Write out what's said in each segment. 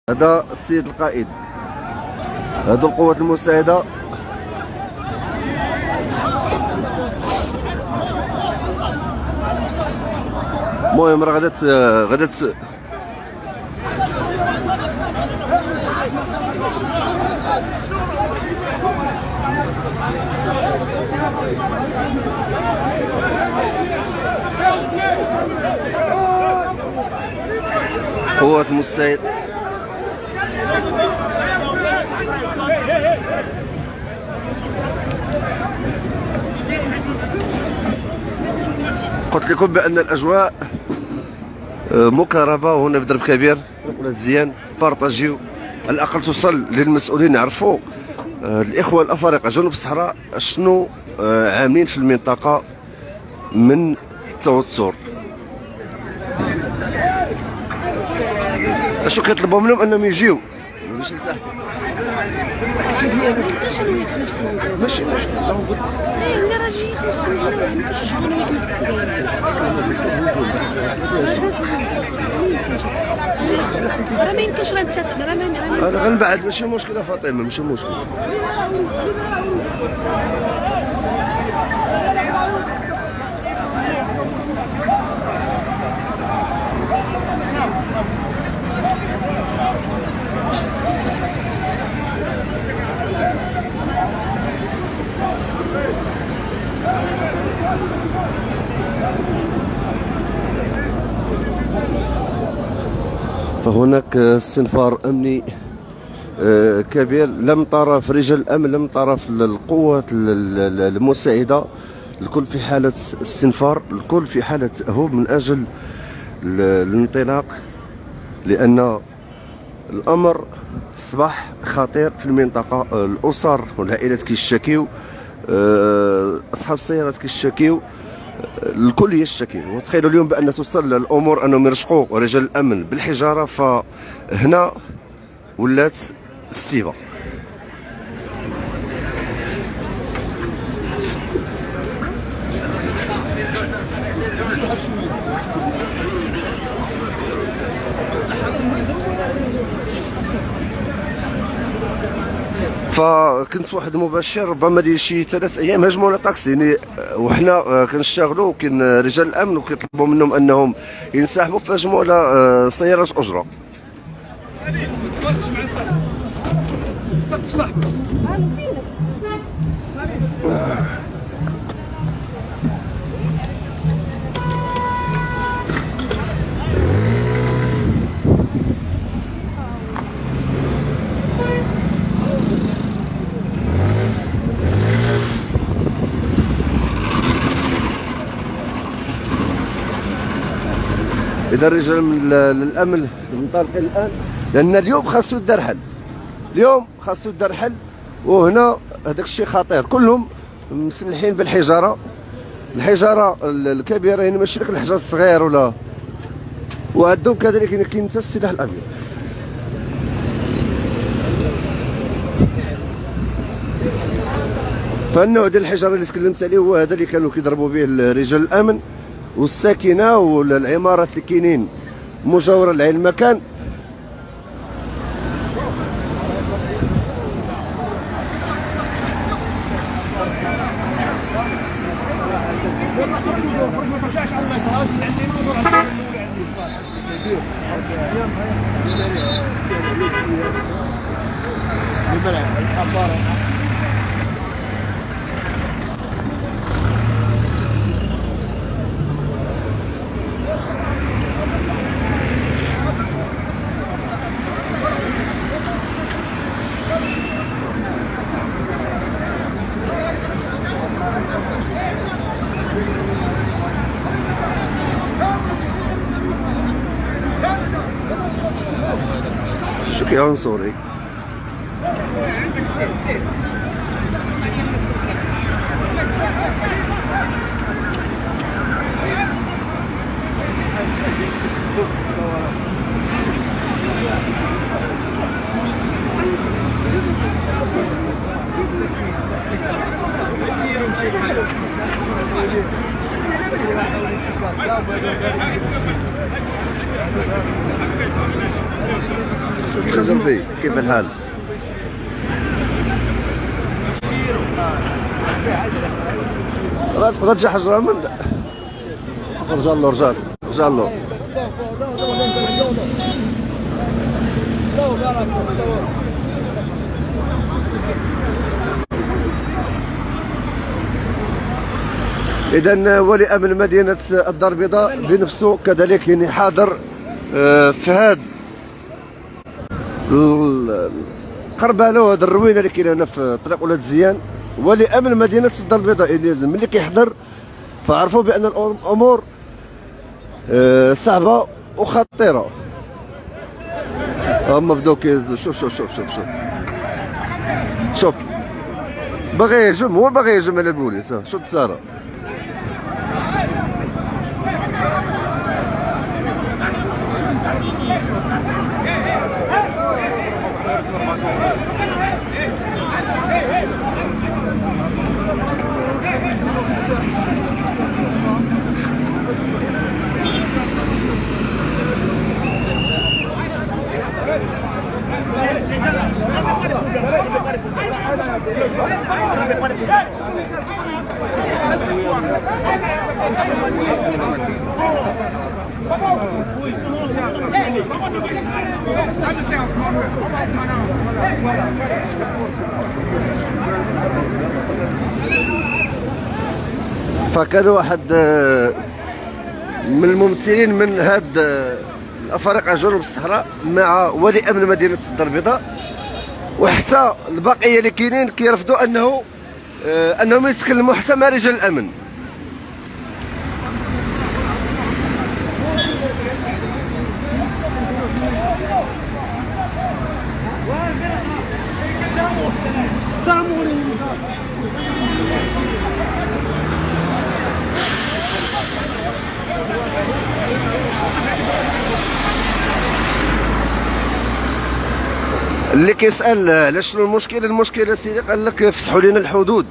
هذا السيد القائد، هذو القوات المساعدة. المهم راه غادات قوات المساعدة. قلت لكم بأن الأجواء مكربة، وهنا بضرب كبير. ولاد زيان بارطاجيو، على الأقل توصل للمسؤولين يعرفوا الإخوة الأفارقة جنوب الصحراء شنو عاملين في المنطقة من التوتر. اشنو كيطلبوا منهم؟ انهم يجيو باش نساعد. ماشي مشكل، راه ما يمكنش انا غنبعد، ماشي مشكل فاطمه، ماشي مشكل. فهناك استنفار أمني كبير، لم طرف رجال الأمن، لم طرف القوات المساعدة، الكل في حالة استنفار، الكل في حالة هروب من أجل الانطلاق، لأن الأمر أصبح خطير في المنطقة. الأسر والعائلات كيشتكيو، أصحاب السيارات كيشتكيو، الكل يشتكي. وتخيلوا اليوم بان توصل الامور انهم يرشقوا رجال الامن بالحجاره، فهنا ولات السيبه. فكنت في واحد المباشر ربما ديال شي 3 ايام هاجمونا طاكسي، يعني وحنا كنشتغلوا، وكاين رجال الامن وكيطلبوا منهم انهم ينسحبوا، فهجموا على سيارات اجره. إذا رجال الأمن منطلقين الآن، لأن اليوم خاصو يدار حل، اليوم خاصو يدار حل. وهنا هذاك الشيء خطير، كلهم مسلحين بالحجارة، الحجارة الكبيرة، يعني ماشي داك الحجر الصغير ولا. وعندهم كذلك كاين حتى السلاح الأبيض. فالنوع ديال الحجر اللي تكلمت عليه هو هذا اللي كانوا كيضربوا به رجال الأمن والساكنه والعمارات اللي كاينين مجاوره لهذا المكان. شو كيعنصري؟ فيه كيف الحال؟ راه تقدر تجي حجره من رجع له رجع له. إذا ولي أمن مدينة الدار البيضاء بنفسه كذلك يعني حاضر في هذا القربالة وهذا الروينة اللي كاينه هنا في طريق ولاد زيان. ولي أمن مدينة الدار البيضاء يعني ملي كيحضر فعرفوا بأن الأمور صعبة وخطيرة. هما بداو كيهزوا. شوف باغي يهجم، هو باغي يهجم على البوليس. شوف تصارى. فكان واحد من الممثلين من هاد الافارقه جنوب الصحراء مع ولي امن مدينه الدار البيضاء، وحتى البقيه اللي كاينين كيرفضوا انهم يتكلموا حتى مع رجال الامن. اللي كيسال على شنو المشكله سيدي قال لك فتحوا لنا الحدود.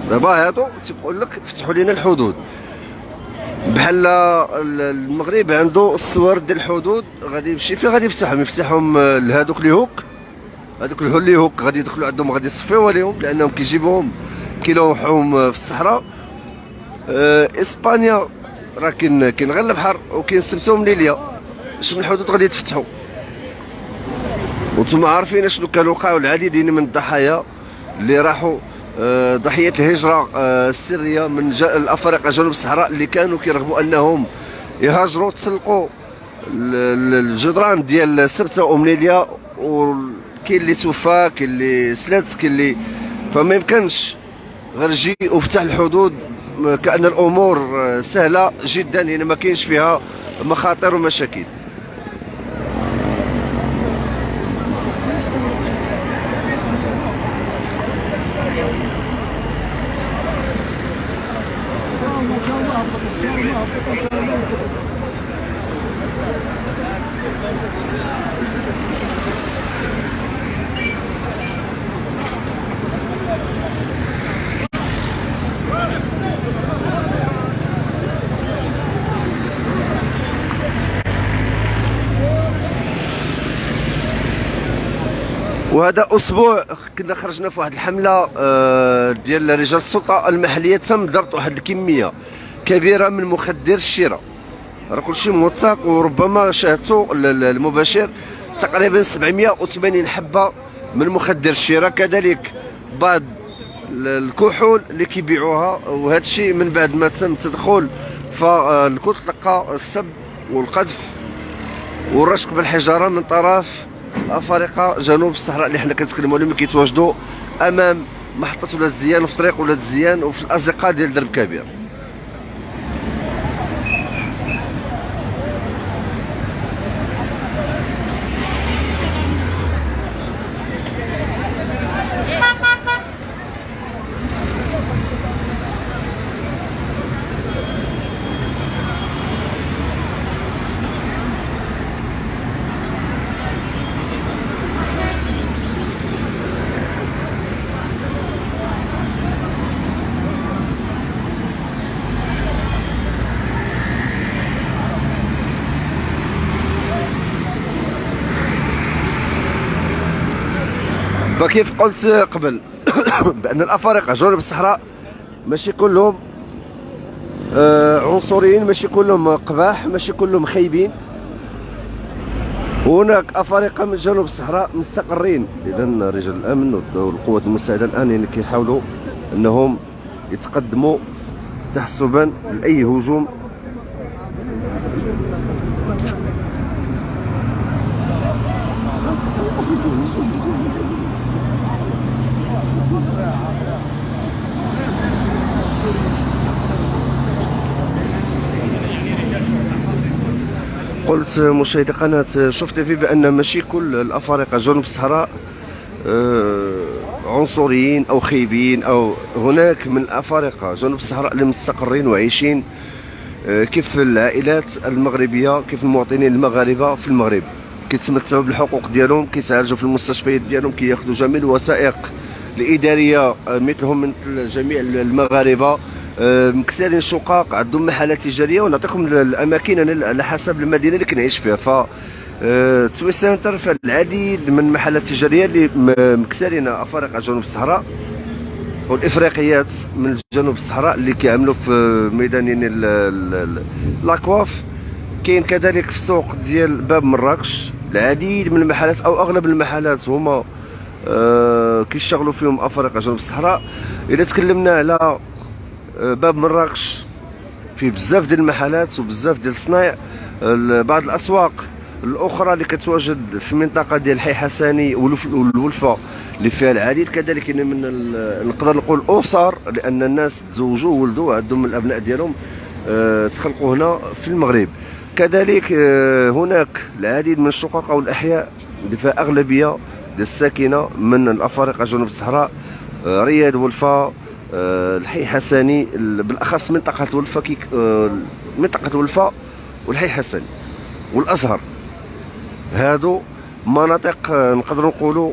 دابا هادو تيقول لك فتحوا لنا الحدود، بحال المغرب عنده الصور ديال الحدود غادي يمشي فين غادي يفتحهم لهادوك اللي هوك غادي يدخلوا عندهم غادي يصفيو عليهم لانهم كيجيبوهم كيلوحوهم في الصحراء. اسبانيا راه كاين غير البحر وكينسبتوهم ليليا. شنو الحدود غادي يتفتحوا؟ وانتم عارفين شنو كان وقعوا العديد من الضحايا اللي راحوا ضحيه الهجره السريه من الافارقه جنوب الصحراء اللي كانوا كيرغبوا انهم يهاجروا، تسلقوا الجدران ديال سبته ومنيليا، وكاين اللي توفى كاين اللي سلات كاين اللي فما يمكنش غير جي وفتح الحدود كأن الامور سهله جدا، يعني ما كاينش فيها مخاطر ومشاكل. وهذا اسبوع كنا خرجنا في واحد الحمله ديال رجال السلطه المحليه، تم ضبط واحد الكميه كبيره من مخدر الشراء. راه كلشي موثق، وربما شاهدتوا المباشر تقريبا 780 حبه من مخدر الشراء، كذلك بعض الكحول اللي كيبيعوها. وهذا الشيء من بعد ما تم التدخل فالكل تلقى السب والقذف والرشق بالحجاره من طرف افارقه جنوب الصحراء اللي حنا كنتكلموا عليهم، كيتواجدوا امام محطه ولاد زيان وفي طريق ولاد زيان وفي الازقه ديال درب كبير. فكيف قلت قبل بان الافارقه جنوب الصحراء ماشي كلهم عنصريين، ماشي كلهم قباح، ماشي كلهم خايبين. هناك افارقه من جنوب الصحراء مستقرين. اذا رجال الامن والقوات المساعده الان يعني كيحاولوا انهم يتقدموا تحسبا لاي هجوم. قلت مشاهدي قناة شوف تيفي بأن ماشي كل الأفارقة جنوب الصحراء عنصريين أو خايبين، أو هناك من الأفارقة جنوب الصحراء اللي مستقرين وعايشين كيف العائلات المغربية، كيف المواطنين المغاربة في المغرب، كيتمتعوا بالحقوق ديالهم، كيتعالجوا في المستشفيات ديالهم، كياخذوا جميع الوثائق الإدارية مثلهم مثل جميع المغاربة. مكسرين شقق، عندهم محلات تجاريه، ونعطيكم الاماكن انا على حسب المدينه اللي كنعيش فيها. ف توي سنتر فيها العديد من المحلات التجاريه اللي مكسرين افارقه جنوب الصحراء والافريقيات من جنوب الصحراء اللي كيعملوا في ميدانين لاكواف. كاين كذلك في السوق ديال باب مراكش العديد من المحلات او اغلب المحلات هما كيشتغلوا فيهم افارقه جنوب الصحراء. اذا تكلمنا على باب مراكش فيه بزاف ديال المحلات وبزاف ديال الصنايع. بعض الاسواق الاخرى اللي كتواجد في المنطقه ديال حي حسني والولفه اللي فيها العديد كذلك من نقدر نقول اسر، لان الناس تزوجوا وولدوا عندهم الابناء ديالهم تخلقوا هنا في المغرب. كذلك هناك العديد من الشقق او الاحياء اللي فيها اغلبيه ديال الساكنه من الافارقه جنوب الصحراء، رياض ولفه، الحي حسني، بالاخص منطقه الولفه منطقه الولفه والحي حسني والازهر. هادو مناطق نقدر نقولوا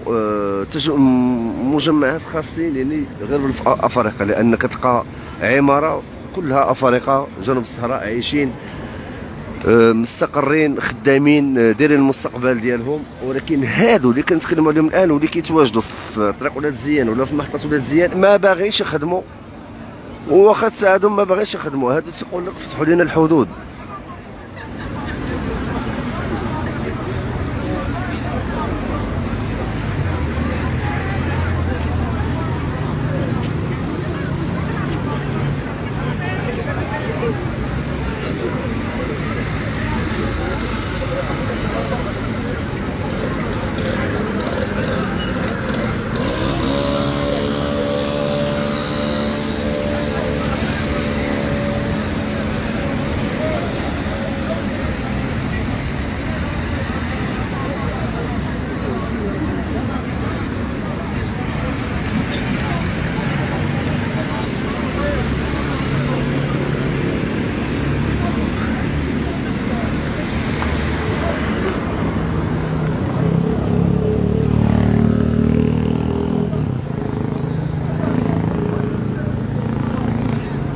مجمعات خاصين يعني غير بالافارقه، لان كتلقى عماره كلها افارقه جنوب الصحراء عايشين مستقرين خدامين دايرين المستقبل ديالهم. ولكن هادو اللي كنتكلموا عليهم الان واللي كيتواجدوا في طريق ولاد زيان ولا في محطه ولاد زيان ما باغيش يخدموا، وواخا تساعدهم ما باغيش يخدموا. هادو تيقول لك فتحوا لنا الحدود.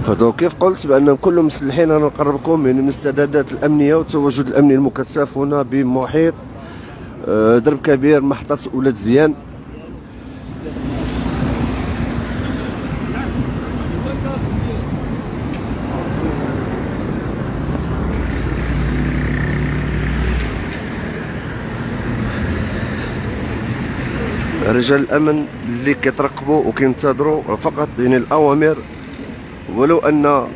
فدو كيف قلت بانهم كلهم مسلحين. انا نقرب لكم من الاستعدادات الامنيه والتواجد الامني المكثف هنا بمحيط درب كبير محطه ولاد زيان. رجال الامن اللي كيترقبوا وكينتظروا فقط يعني الاوامر، ولو ان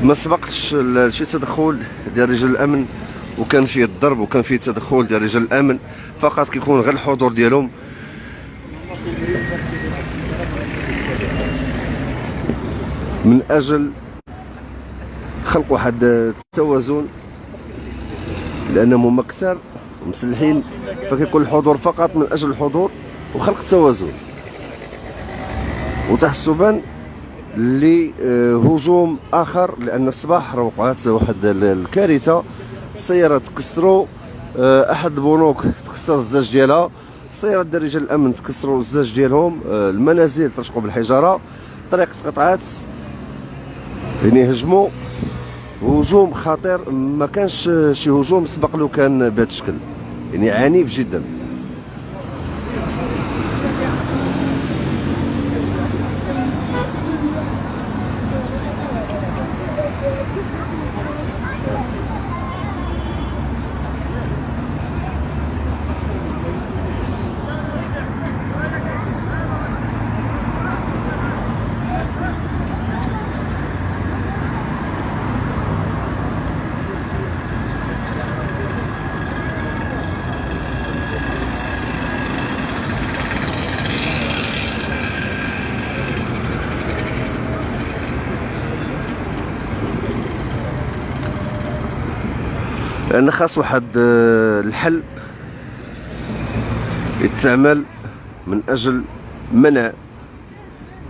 ما سبقتش شي تدخل ديال رجال الامن وكان فيه الضرب وكان فيه تدخل ديال رجال الامن، فقط كيكون غير الحضور ديالهم من اجل خلق واحد التوازن، لانهم مكثر مسلحين، فكيكون الحضور فقط من اجل الحضور وخلق التوازن وتحسبا لهجوم اخر. لان الصباح راه وقعت واحد الكارثه، السيارات تكسروا، احد البنوك تكسر الزاج ديالها، السيارات ديال رجال الامن تكسروا الزاج ديالهم، المنازل ترشقوا بالحجاره، الطريق تقطعات، يعني هجموا هجوم خطير ما كانش شي هجوم سبق له كان بهذا الشكل، يعني عنيف جدا. لان خاص واحد الحل يتعمل من اجل منع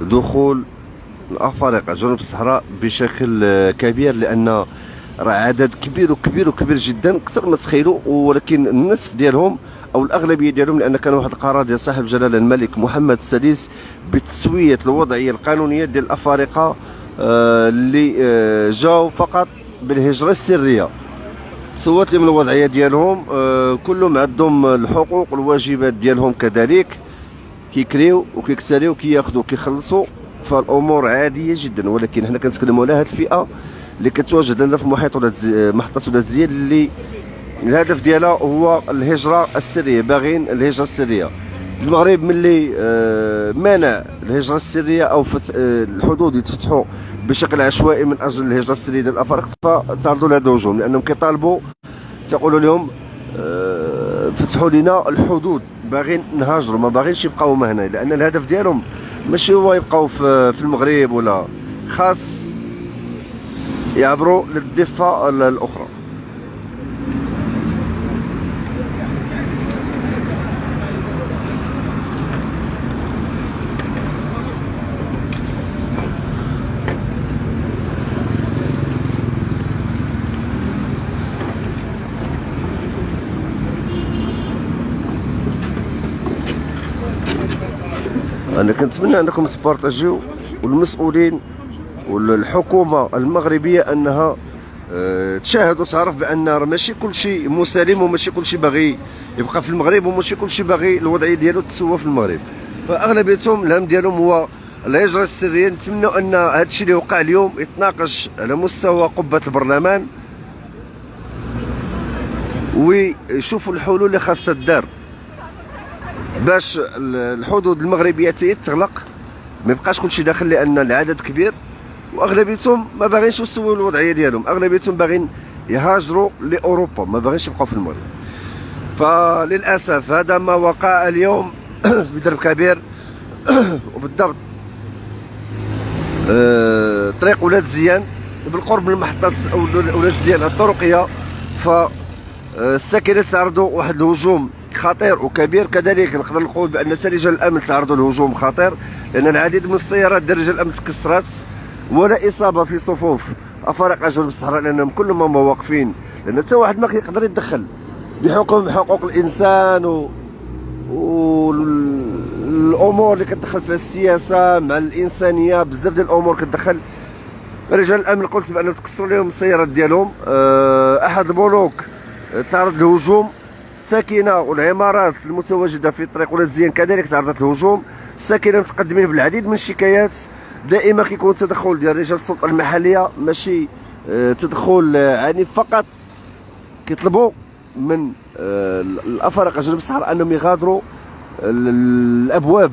دخول الافارقه جنوب الصحراء بشكل كبير، لان راه عدد كبير وكبير وكبير جدا اكثر ما تخيلوا، ولكن النصف ديالهم او الاغلبيه ديالهم، لان كان واحد القرار ديال صاحب جلاله الملك محمد السادس بتسويه الوضعيه القانونيه ديال الافارقه اللي جاوا فقط بالهجره السريه. سوات لهم الوضعيه ديالهم، كلهم عندهم الحقوق والواجبات ديالهم كذلك، كيكريو وكيكتريو كياخذوا وكيخلصوا، فالامور عاديه جدا. ولكن حنا كنتكلموا على هذه الفئه اللي كتواجد لنا في محطه ولاد زياد، اللي الهدف ديالها هو الهجره السريه، باغين الهجره السريه. المغرب ملي مانع الهجره السريه او الحدود يتفتحوا بشكل عشوائي من اجل الهجره السريه ديال الافارقه، فتعرضوا لهذا الهجوم، لانهم كيطالبوا تقولوا لهم فتحوا لنا الحدود، باغيين نهاجروا، ما باغينش يبقاو هنا، لان الهدف ديالهم ماشي هو يبقاو في المغرب، ولا خاص يعبروا للضفه الاخرى. انا كنتمنى انكم تبارطاجيو، والمسؤولين والحكومه المغربيه انها تشاهد وتعرف بان راه ماشي كلشي مسالم، وماشي كلشي باغي يبقى في المغرب، وماشي كلشي باغي الوضعيه ديالو تسوى في المغرب. فاغلبيتهم الهم ديالهم هو الهجره السريه. نتمنوا ان هذا الشيء اللي وقع اليوم يتناقش على مستوى قبه البرلمان، ويشوفوا الحلول اللي خاصها الدار باش الحدود المغربيه تغلق، ما يبقاش كلشي داخل، لان العدد كبير، واغلبيتهم ما باغينش يسووا الوضعيه ديالهم، اغلبيتهم باغيين يهاجروا لاوروبا، ما باغينش يبقاو في المغرب. فللاسف هذا ما وقع اليوم في درب كبير، وبالضبط طريق ولاد زيان بالقرب من محطه ولاد زيان الطرقيه. فالساكنه تعرضوا واحد الهجوم خطير وكبير، كذلك نقدر نقول بان حتى رجال الامن تعرضوا لهجوم خطير، لان العديد من السيارات ديال رجال الامن تكسرات، ولا اصابه في صفوف افارقه جنوب الصحراء، لانهم كلهم واقفين، لان حتى واحد ما كيقدر يتدخل بحكم حقوق الانسان والامور اللي كتدخل فيها السياسه مع الانسانيه، بزاف ديال الامور كتدخل. رجال الامن قلت بانهم تكسروا لهم السيارات ديالهم. احد البنوك تعرض لهجوم، الساكنه والعمارات المتواجده في طريق ولاد زيان كذلك تعرضت للهجوم. الساكنه متقدمين بالعديد من الشكايات، دائما كيكون تدخل ديال رجال السلطه المحليه، ماشي تدخل عنيف فقط. كيطلبوا من الافارقه جنوب الصحراء انهم يغادروا الابواب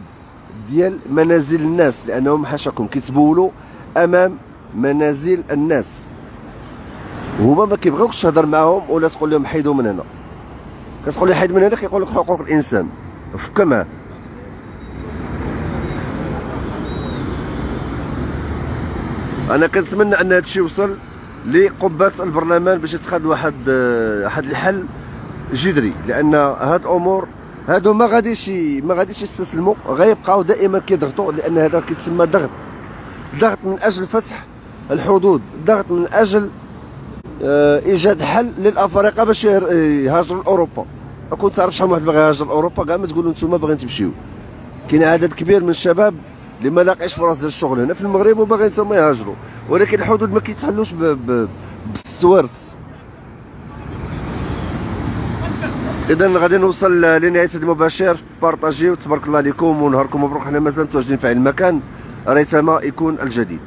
ديال منازل الناس، لانهم حاشاكم كيتبولوا امام منازل الناس، وهما ما كيبغيوكش تهضر معاهم ولا تقول لهم حيدوا من هنا. كتقول لي حيد من هنا كيقول لك حقوق الانسان، فك معاه. انا كنتمنى ان هذا الشيء يوصل لقبه البرلمان باش يتخذ واحد الحل جذري، لان هاد الامور هادو ما غاديش يستسلموا، غيبقاو دائما كيضغطوا، لان هذا كيتسمى ضغط من اجل فتح الحدود، ضغط من اجل ايجاد حل للافارقه باش يهاجروا لاوروبا. كنت تعرف شحال واحد باغي يهاجر لاوروبا، كاع ما تقولوا نتوما باغيين تمشيو. كاين عدد كبير من الشباب اللي ما لاقيش فرص ديال الشغل هنا في المغرب وباغيين تما يهاجروا، ولكن الحدود ما كيتحلوش بالسوارت. اذا غادي نوصل لنهايه هذا المباشر. بارطاجيو، تبارك الله عليكم ونهاركم مبروك. حنا مازال متواجدين في المكان، ريتما يكون الجديد.